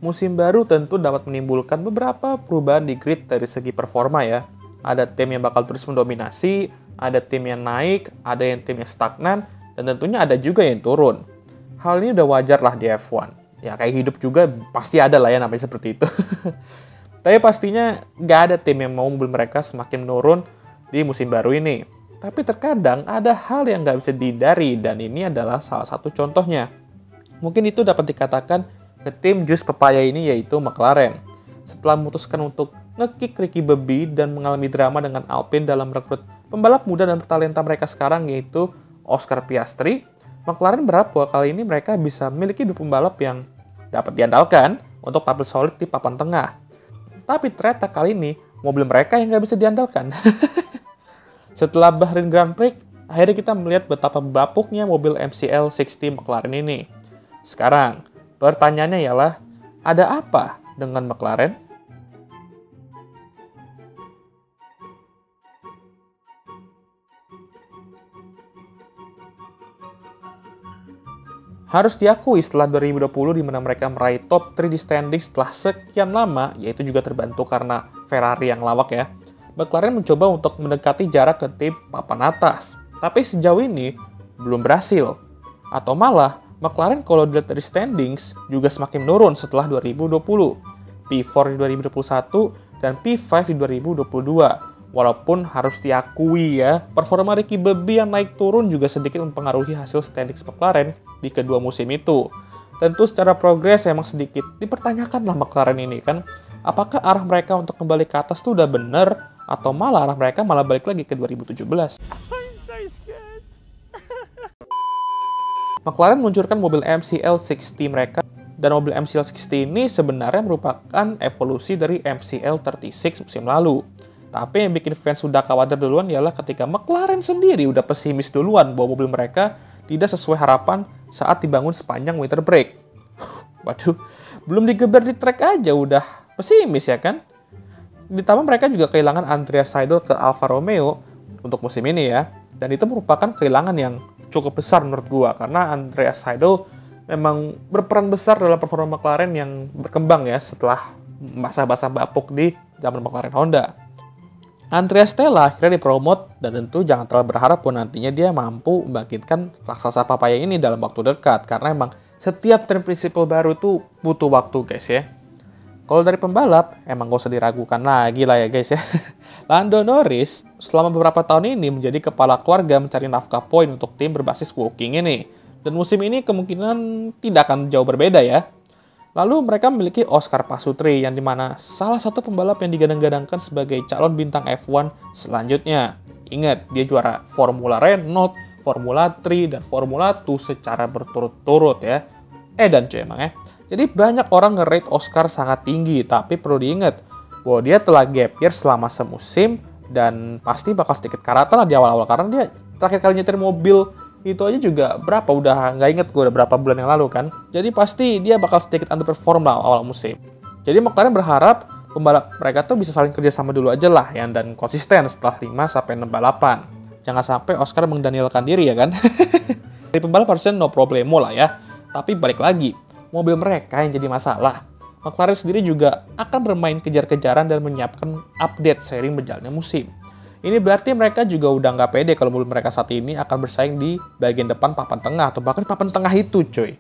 musim baru tentu dapat menimbulkan beberapa perubahan di grid dari segi performa ya. Ada tim yang bakal terus mendominasi, ada tim yang naik, ada yang tim yang stagnan, dan tentunya ada juga yang turun. Hal ini udah wajar lah di F1. Ya kayak hidup juga pasti ada lah ya namanya seperti itu. Tapi pastinya nggak ada tim yang mau mobil mereka semakin menurun di musim baru ini. Tapi terkadang ada hal yang nggak bisa dihindari, dan ini adalah salah satu contohnya. Mungkin itu dapat dikatakan ke tim jus pepaya ini, yaitu McLaren. Setelah memutuskan untuk nge-kick Ricky Bobby dan mengalami drama dengan Alpine dalam merekrut pembalap muda dan bertalenta mereka sekarang, yaitu Oscar Piastri, McLaren berharap bahwa kali ini mereka bisa memiliki dua pembalap yang dapat diandalkan untuk tampil solid di papan tengah. Tapi ternyata kali ini mobil mereka yang nggak bisa diandalkan. Setelah Bahrain Grand Prix, akhirnya kita melihat betapa bapuknya mobil MCL60 McLaren ini. Sekarang, pertanyaannya ialah, ada apa dengan McLaren? Harus diakui setelah 2020 di mana mereka meraih top 3 di standing setelah sekian lama, yaitu juga terbantu karena Ferrari yang lawak ya, McLaren mencoba untuk mendekati jarak ke tim papan atas. Tapi sejauh ini belum berhasil. Atau malah, McLaren kalau dilihat dari standings juga semakin menurun setelah 2020. P4 di 2021 dan P5 di 2022. Walaupun harus diakui ya, performa Ricky Bobby yang naik turun juga sedikit mempengaruhi hasil standings McLaren di kedua musim itu. Tentu secara progres emang sedikit dipertanyakan lah McLaren ini kan. Apakah arah mereka untuk kembali ke atas tuh udah bener, atau malah arah mereka malah balik lagi ke 2017. McLaren meluncurkan mobil MCL60 mereka, dan mobil MCL60 ini sebenarnya merupakan evolusi dari MCL36 musim lalu. Tapi yang bikin fans sudah khawatir duluan ialah ketika McLaren sendiri udah pesimis duluan bahwa mobil mereka tidak sesuai harapan saat dibangun sepanjang winter break. Waduh, belum digeber di track aja udah pesimis ya kan? Ditambah mereka juga kehilangan Andreas Seidl ke Alfa Romeo untuk musim ini ya. Dan itu merupakan kehilangan yang cukup besar menurut gua, karena Andreas Seidl memang berperan besar dalam performa McLaren yang berkembang ya setelah masa-masa bapuk di zaman McLaren Honda. Andreas Stella akhirnya dipromot, dan tentu jangan terlalu berharap bahwa nantinya dia mampu membangkitkan raksasa papaya ini dalam waktu dekat, karena emang setiap trim prinsipal baru tuh butuh waktu guys ya. Kalau dari pembalap, emang gak usah diragukan lagi lah ya guys ya. Lando Norris selama beberapa tahun ini menjadi kepala keluarga mencari nafkah poin untuk tim berbasis walking ini. Dan musim ini kemungkinan tidak akan jauh berbeda ya. Lalu mereka memiliki Oscar Pasutri yang dimana salah satu pembalap yang digadang-gadangkan sebagai calon bintang F1 selanjutnya. Ingat, dia juara Formula Renault, Formula 3, dan Formula 2 secara berturut-turut ya. Dan cuy emang ya. Jadi banyak orang nge-rate Oscar sangat tinggi, tapi perlu diingat bahwa dia telah gap year selama semusim, dan pasti bakal sedikit karatan lah di awal-awal, karena dia terakhir kali nyetir mobil itu aja juga berapa, udah nggak inget gue udah berapa bulan yang lalu kan. Jadi pasti dia bakal sedikit underperform lah awal musim. Jadi McLaren berharap pembalap mereka tuh bisa saling kerjasama dulu aja lah ya, dan konsisten setelah 5-6 balapan. Jangan sampai Oscar mengdanielkan diri ya kan. Dari pembalap harusnya no problemo lah ya. Tapi balik lagi, mobil mereka yang jadi masalah. McLaren sendiri juga akan bermain kejar-kejaran dan menyiapkan update seiring berjalannya musim. Ini berarti mereka juga udah nggak pede kalau mobil mereka saat ini akan bersaing di bagian depan papan tengah, atau bahkan papan tengah itu cuy.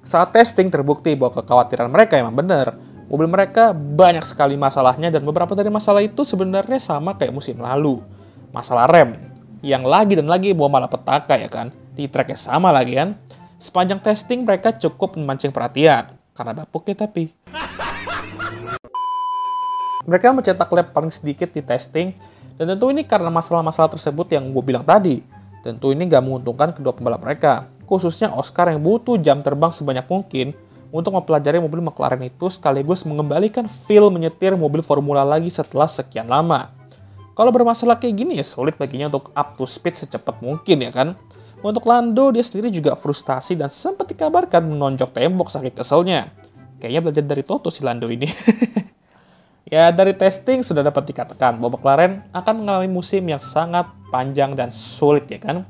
Saat testing terbukti bahwa kekhawatiran mereka emang benar. Mobil mereka banyak sekali masalahnya, dan beberapa dari masalah itu sebenarnya sama kayak musim lalu. Masalah rem, yang lagi dan lagi bawa malapetaka ya kan. Di tracknya sama lagi kan. Sepanjang testing mereka cukup memancing perhatian, karena bapuknya tapi. Mereka mencetak lap paling sedikit di testing, dan tentu ini karena masalah-masalah tersebut yang gue bilang tadi. Tentu ini gak menguntungkan kedua pembalap mereka, khususnya Oscar yang butuh jam terbang sebanyak mungkin untuk mempelajari mobil McLaren itu, sekaligus mengembalikan feel menyetir mobil formula lagi setelah sekian lama. Kalau bermasalah kayak gini ya sulit baginya untuk up to speed secepat mungkin ya kan. Untuk Lando, dia sendiri juga frustasi dan sempat dikabarkan menonjok tembok saking keselnya. Kayaknya belajar dari Toto si Lando ini. Ya, dari testing sudah dapat dikatakan bahwa McLaren akan mengalami musim yang sangat panjang dan sulit ya kan.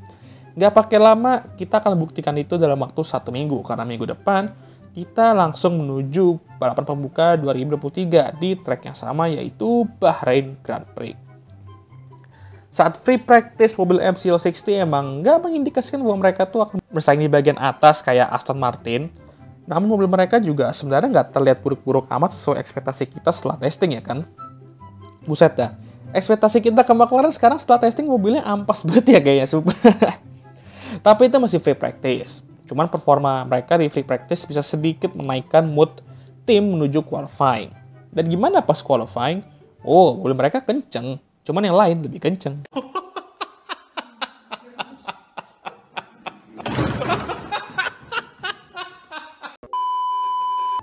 Nggak pakai lama, kita akan buktikan itu dalam waktu 1 minggu, karena minggu depan kita langsung menuju balapan pembuka 2023 di track yang sama, yaitu Bahrain Grand Prix. Saat free practice, mobil MCL60 emang nggak mengindikasikan bahwa mereka tuh akan bersaing di bagian atas kayak Aston Martin. Namun mobil mereka juga sebenarnya nggak terlihat buruk-buruk amat sesuai ekspektasi kita setelah testing ya kan. Buset dah, ekspektasi kita ke McLaren sekarang setelah testing mobilnya ampas banget ya kayaknya. Tapi itu masih free practice. Cuman performa mereka di free practice bisa sedikit menaikkan mood tim menuju qualifying. Dan gimana pas qualifying? Oh, mobil mereka kenceng. Cuman yang lain lebih kenceng.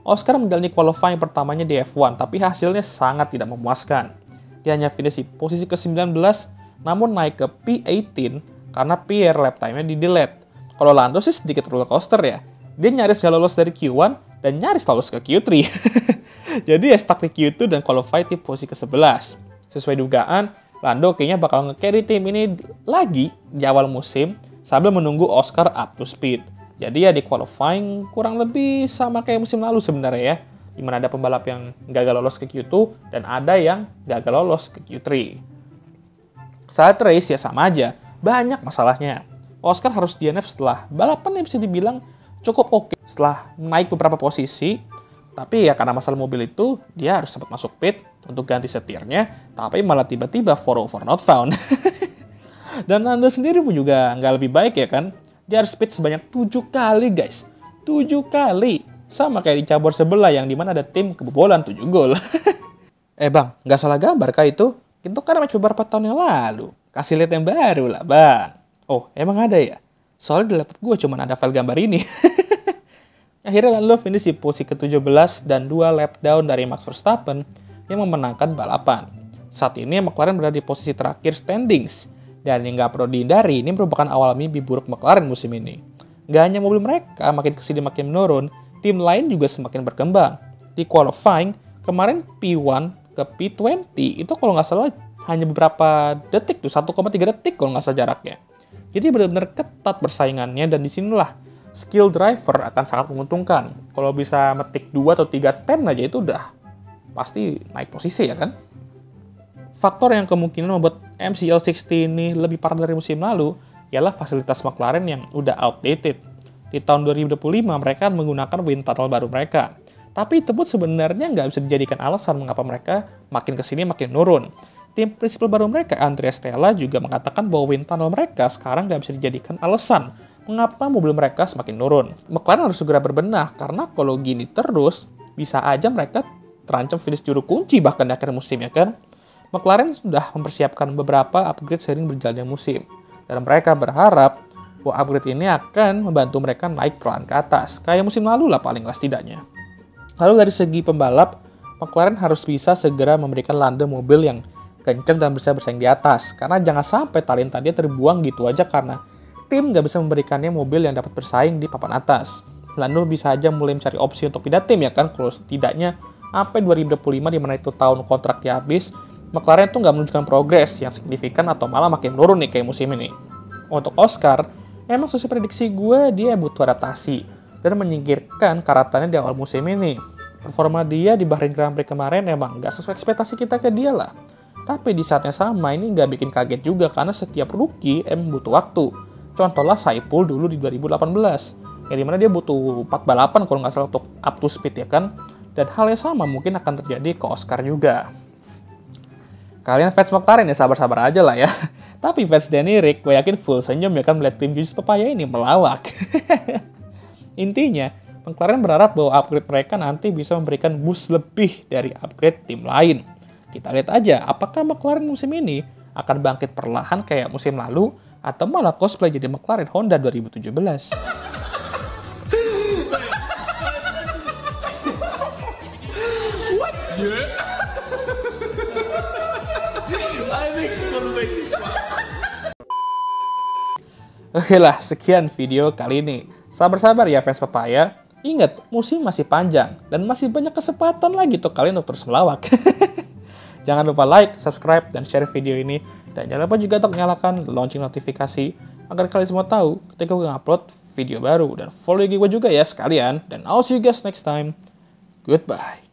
Oscar menjalani qualifying pertamanya di F1, tapi hasilnya sangat tidak memuaskan. Dia hanya finish di posisi ke-19, namun naik ke P18 karena PR lap time-nya di-delete. Kalau Lando sih sedikit roller coaster ya. Dia nyaris nggak lolos dari Q1 dan nyaris lolos ke Q3. Jadi ya stuck di Q2 dan qualify di posisi ke-11. Sesuai dugaan, Lando kayaknya bakal nge-carry tim ini lagi di awal musim sambil menunggu Oscar up to speed. Jadi ya di qualifying kurang lebih sama kayak musim lalu sebenarnya ya. Dimana ada pembalap yang gagal lolos ke Q2 dan ada yang gagal lolos ke Q3. Saat race ya sama aja, banyak masalahnya. Oscar harus DNF setelah balapan yang bisa dibilang cukup oke. Setelah naik beberapa posisi, tapi ya karena masalah mobil itu, dia harus sempat masuk pit untuk ganti setirnya, tapi malah tiba-tiba 404 not found. Dan Lando sendiri pun juga nggak lebih baik ya kan. Dia harus pit sebanyak 7 kali guys. 7 kali. Sama kayak di cabur sebelah yang dimana ada tim kebobolan 7 gol. Bang, nggak salah gambar kah itu? Itu kan match beberapa tahun yang lalu. Kasih lihat yang baru lah bang. Oh, emang ada ya? Soalnya di laptop gue cuma ada file gambar ini. Akhirnya Lando finish di posisi ke-17 dan 2 lap down dari Max Verstappen yang memenangkan balapan. Saat ini McLaren berada di posisi terakhir standings. Dan yang nggak perlu dihindari, ini merupakan awal mimpi buruk McLaren musim ini. Nggak hanya mobil mereka makin kesini makin menurun, tim lain juga semakin berkembang. Di qualifying, kemarin P1 ke P20 itu kalau nggak salah hanya beberapa detik tuh, 1,3 detik kalau nggak salah jaraknya. Jadi benar-benar ketat persaingannya dan disinilah skill driver akan sangat menguntungkan. Kalau bisa metik 2 atau 3 10 aja itu udah pasti naik posisi ya kan. Faktor yang kemungkinan membuat MCL60 ini lebih parah dari musim lalu ialah fasilitas McLaren yang udah outdated. Di tahun 2025 mereka menggunakan wind tunnel baru mereka. Tapi itu pun sebenarnya nggak bisa dijadikan alasan mengapa mereka makin kesini makin nurun. Tim prinsipal baru mereka, Andrea Stella, juga mengatakan bahwa wind tunnel mereka sekarang nggak bisa dijadikan alasan mengapa mobil mereka semakin nurun. McLaren harus segera berbenah karena kalau gini terus bisa aja mereka terancam finish juru kunci bahkan di akhir musim ya kan. McLaren sudah mempersiapkan beberapa upgrade seiring berjalannya musim. Dan mereka berharap bahwa upgrade ini akan membantu mereka naik perlahan ke atas. Kayak musim lalu lah paling setidaknya. Lalu dari segi pembalap, McLaren harus bisa segera memberikan Lando mobil yang kencang dan bisa bersaing di atas. Karena jangan sampai talenta dia terbuang gitu aja karena tim nggak bisa memberikannya mobil yang dapat bersaing di papan atas. Lando bisa aja mulai mencari opsi untuk pindah tim ya kan. Kalau setidaknya sampai 2025 di mana itu tahun kontraknya habis, McLaren tuh nggak menunjukkan progres yang signifikan atau malah makin menurun nih kayak musim ini. Untuk Oscar, emang sesuai prediksi gue dia butuh adaptasi dan menyingkirkan karatannya di awal musim ini. Performa dia di Bahrain Grand Prix kemarin emang nggak sesuai ekspektasi kita ke dia lah. Tapi di saatnya sama ini nggak bikin kaget juga karena setiap rookie emang butuh waktu. Contohnya Saipul dulu di 2018. Yang dimana dia butuh 4 balapan kalau nggak salah untuk up to speed ya kan. Dan hal yang sama mungkin akan terjadi ke Oscar juga. Kalian fans McLaren ya sabar-sabar aja lah ya. Tapi fans Danny Rick, gue yakin full senyum ya kan melihat tim Juice Papaya ini melawak. Intinya, McLaren berharap bahwa upgrade mereka nanti bisa memberikan boost lebih dari upgrade tim lain. Kita lihat aja apakah McLaren musim ini akan bangkit perlahan kayak musim lalu atau malah cosplay jadi McLaren Honda 2017. Oke lah, sekian video kali ini. Sabar-sabar ya fans Papaya. Ingat, musim masih panjang dan masih banyak kesempatan lagi tuh kalian untuk terus melawak. Jangan lupa like, subscribe, dan share video ini. Dan jangan lupa juga untuk nyalakan lonceng notifikasi agar kalian semua tahu ketika gue ngupload video baru. Dan follow IG gue juga ya sekalian. Dan I'll see you guys next time. Goodbye.